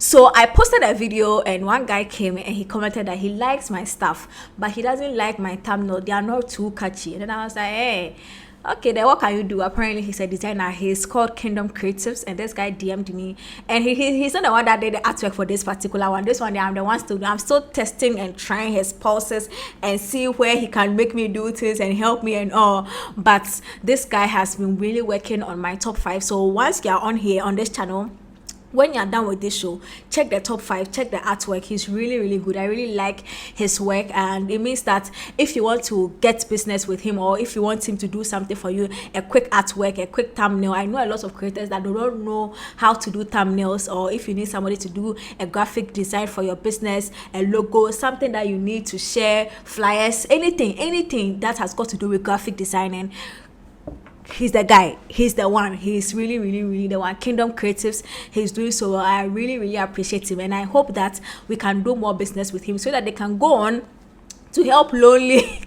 So I posted a video and one guy came and he commented that he likes my stuff, but he doesn't like my thumbnail. They are not too catchy. And then I was like, hey, okay, then what can you do? Apparently he's a designer. He's called Kingdom Creatives, and this guy DM'd me, and he's not the one that did the artwork for this particular one. This one, I'm the one still. I'm still testing and trying his pulses and see where he can make me do things and help me and all. But this guy has been really working on my top 5. So once you are on here on this channel, when you're done with this show, check the top 5, check the artwork. He's really, really good. I really like his work, and it means that if you want to get business with him, or if you want him to do something for you, a quick artwork, a quick thumbnail. I know a lot of creators that don't know how to do thumbnails, or if you need somebody to do a graphic design for your business, a logo, something that you need to share, flyers, anything that has got to do with graphic designing. He's the guy. He's the one. He's really, really, really the one. Kingdom Creatives. He's doing so well. I really, really appreciate him, and I hope that we can do more business with him so that they can go on to help lonely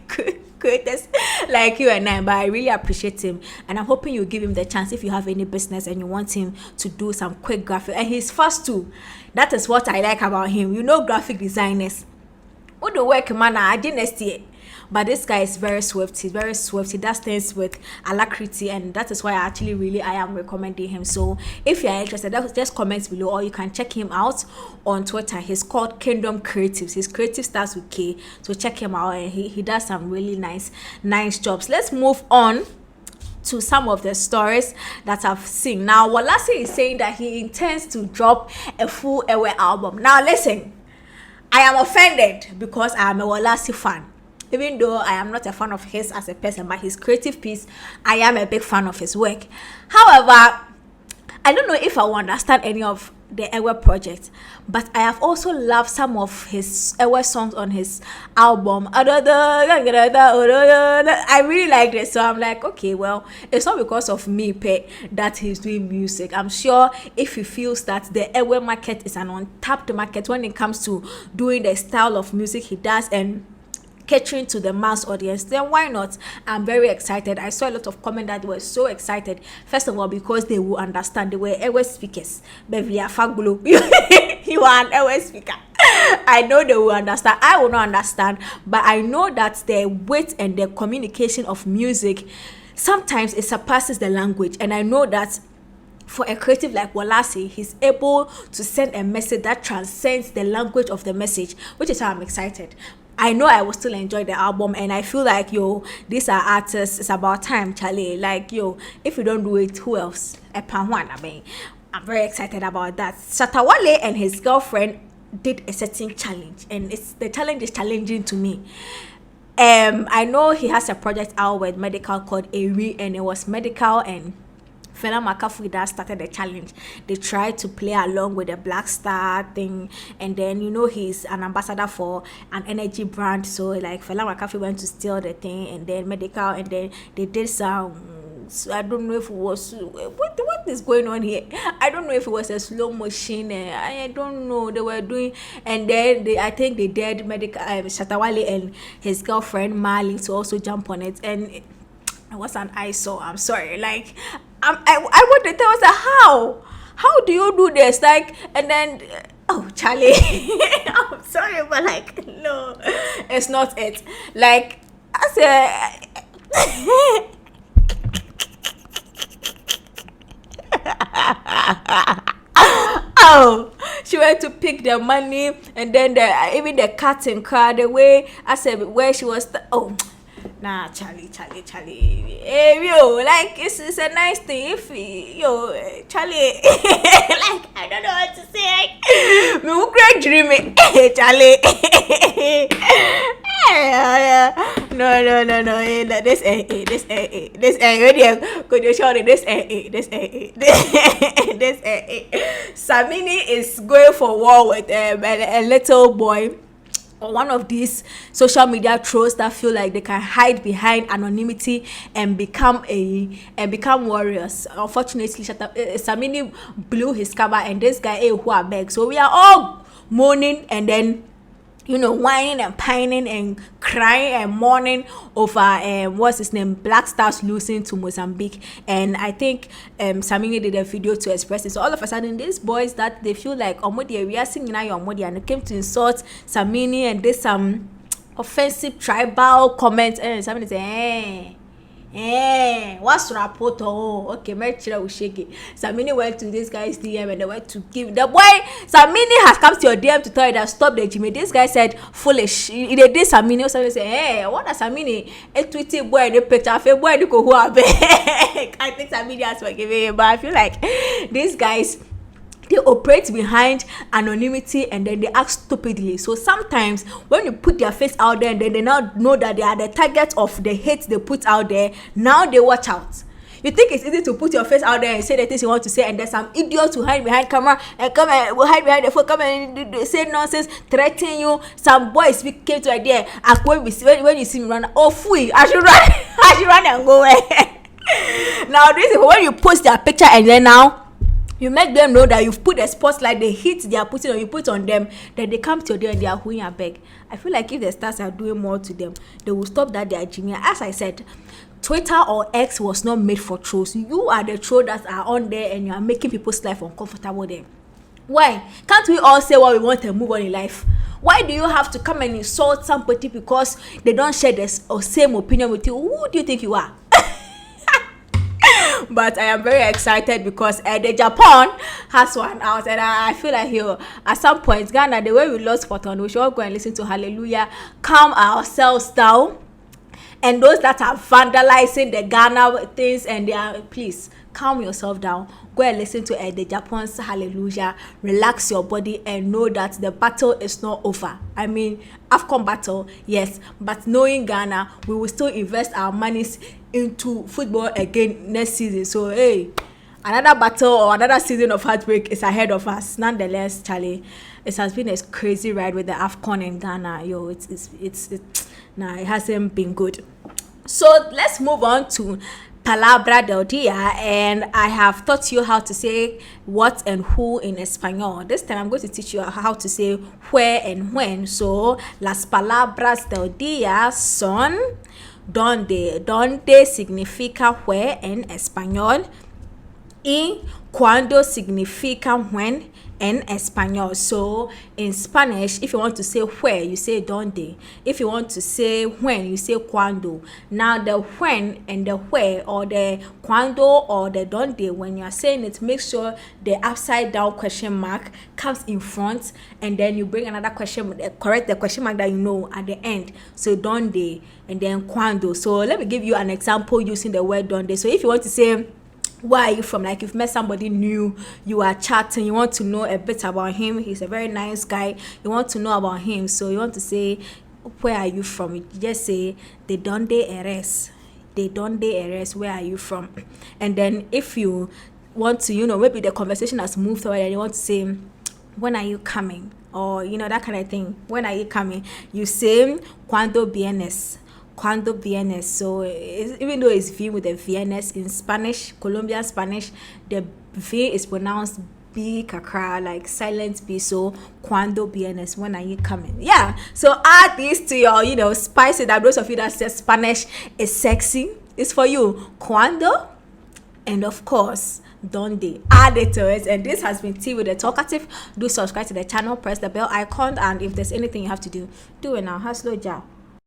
creators like you and I. But I really appreciate him, and I'm hoping you give him the chance if you have any business and you want him to do some quick graphic. And he's fast too. That is what I like about him. You know, graphic designers, what the work man I didn't year. But this guy is very swift. He's very swift. He does things with alacrity, and that is why I am recommending him. So if you are interested, just comment below, or you can check him out on Twitter. He's called Kingdom Creatives. His creative starts with K, so check him out, and he does some really nice jobs. Let's move on to some of the stories that I've seen. Now, Walasi is saying that he intends to drop a full Ewe album. Now, listen, I am offended because I am a Walasi fan. Even though I am not a fan of his as a person, but his creative piece, I am a big fan of his work. However, I don't know if I will understand any of the Ewe project, but I have also loved some of his Ewe songs on his album. I really like it, so I'm like, okay, well, it's not because of me that he's doing music. I'm sure if he feels that the Ewe market is an untapped market when it comes to doing the style of music he does and catering to the mass audience, then why not? I'm very excited. I saw a lot of comments that were so excited. First of all, because they will understand. They were Ewe speakers. Baby, you are an Ewe speaker. I know they will understand. I will not understand, but I know that the weight and the communication of music, sometimes it surpasses the language, and I know that for a creative like Walasi, he's able to send a message that transcends the language of the message, which is why I'm excited. I know I will still enjoy the album, and I feel like, these are artists. It's about time, Charlie. Like, if you don't do it, who else? I'm very excited about that. Shatta Wale and his girlfriend did a certain challenge, and the challenge is challenging to me. I know he has a project out with Medical called Eri, and it was medical, and Fela McCaffrey that started the challenge. They tried to play along with the Black Star thing, and then he's an ambassador for an energy brand. So like Fela McCaffrey went to steal the thing, and then Medical, and then they did some. So I don't know if it was what is going on here. I don't know if it was a slow motion. I don't know. They were doing, and then I think they did Medical Shatta Wale and his girlfriend Marley to also jump on it, and it was an eyesore. I'm sorry. Like I want to tell us how do you do this? Like, and then Charlie, I'm sorry, but like, no, it's not it. Like I said. She went to pick the money, and then even the cutting car, the way I said where she was. Nah, Charlie. Hey, like it's a nice thing. If Charlie, like I don't know what to say. Me who great dreaming, Charlie. No. This could you show this Samini is going for war with a little boy, or one of these social media trolls that feel like they can hide behind anonymity and become warriors. Unfortunately, Samini blew his cover, and this guy who are back. So we are all mourning, and then whining and pining and crying and mourning over what's his name, Black Stars losing to Mozambique. And I think Samini did a video to express it. So all of a sudden, these boys that they feel like Omodi, we are singing now your Omodi, and they came to insult Samini and did some offensive tribal comments, and Samini say, what's rapport? Oh, okay, Merchira will shake it. Samini went to this guy's DM and they went to give the boy. Samini has come to your DM to tell you that stop the Jimmy. This guy said foolish. They did Samini. Samini say, what does Samini? A tweety boy, the picture of a boy, who are I think Samini has forgiven him, but I feel like these guys, they operate behind anonymity and then they act stupidly. So sometimes when you put their face out there and then they now know that they are the target of the hate they put out there, now they watch out. You think it's easy to put your face out there and say the things you want to say, and there's some idiots who hide behind camera and come and hide behind the phone, come and say nonsense, threaten you. Some boys came to idea, when you see me run, oh fui, I should run and go away. Now this is when you post their picture and then now you make them know that you've put the spotlight, the heat they are putting on, you put on them, then they come to you and they are whoing a beg. I feel like if the stars are doing more to them, they will stop that they are Jimmy. As I said, Twitter or X was not made for trolls. You are the trolls that are on there and you are making people's life uncomfortable there. Why? Can't we all say what we want and move on in life? Why do you have to come and insult somebody because they don't share the same opinion with you? Who do you think you are? But I am very excited because the Japan has one out, and I feel like at some point Ghana, the way we lost Cotton, we should all go and listen to Hallelujah, calm ourselves down, and those that are vandalizing the Ghana things and they are, please calm yourself down. Go and listen to the Japan's Hallelujah, relax your body and know that the battle is not over. I mean, AFCON battle, yes, but knowing Ghana, we will still invest our monies into football again next season. So hey, another battle or another season of heartbreak is ahead of us. Nonetheless, Charlie, it has been a crazy ride with the AFCON in Ghana. It hasn't been good. So let's move on to Palabra del Dia, and I have taught you how to say what and who in Espanol. This time I'm going to teach you how to say where and when. So las palabras del día son donde. Donde significa where en español y cuando significa when en español. So in Spanish, if you want to say where, you say donde. If you want to say when, you say cuando. Now the when and the where, or the cuando or the donde, when you are saying it, make sure the upside down question mark comes in front, and then you bring another question, correct the question mark that you know at the end. So donde and then cuando. So let me give you an example using the word donde. So if you want to say where are you from, like you've met somebody new, you are chatting, you want to know a bit about him, he's a very nice guy, you want to know about him, so you want to say where are you from, you just say de donde eres, where are you from. And then if you want to, maybe the conversation has moved forward and you want to say when are you coming, or that kind of thing, when are you coming, you say cuando vienes. So even though it's V with a VNS in Spanish, Colombian Spanish, the V is pronounced B kakra, like silent B. So cuando vienes, when are you coming? Yeah. So add this to your, spice it up. Those of you that say Spanish is sexy, it's for you. Cuando, and of course, donde. Add it to it. And this has been Tea with the Talkative. Do subscribe to the channel, press the bell icon, and if there's anything you have to do, do it now. Haslo ja.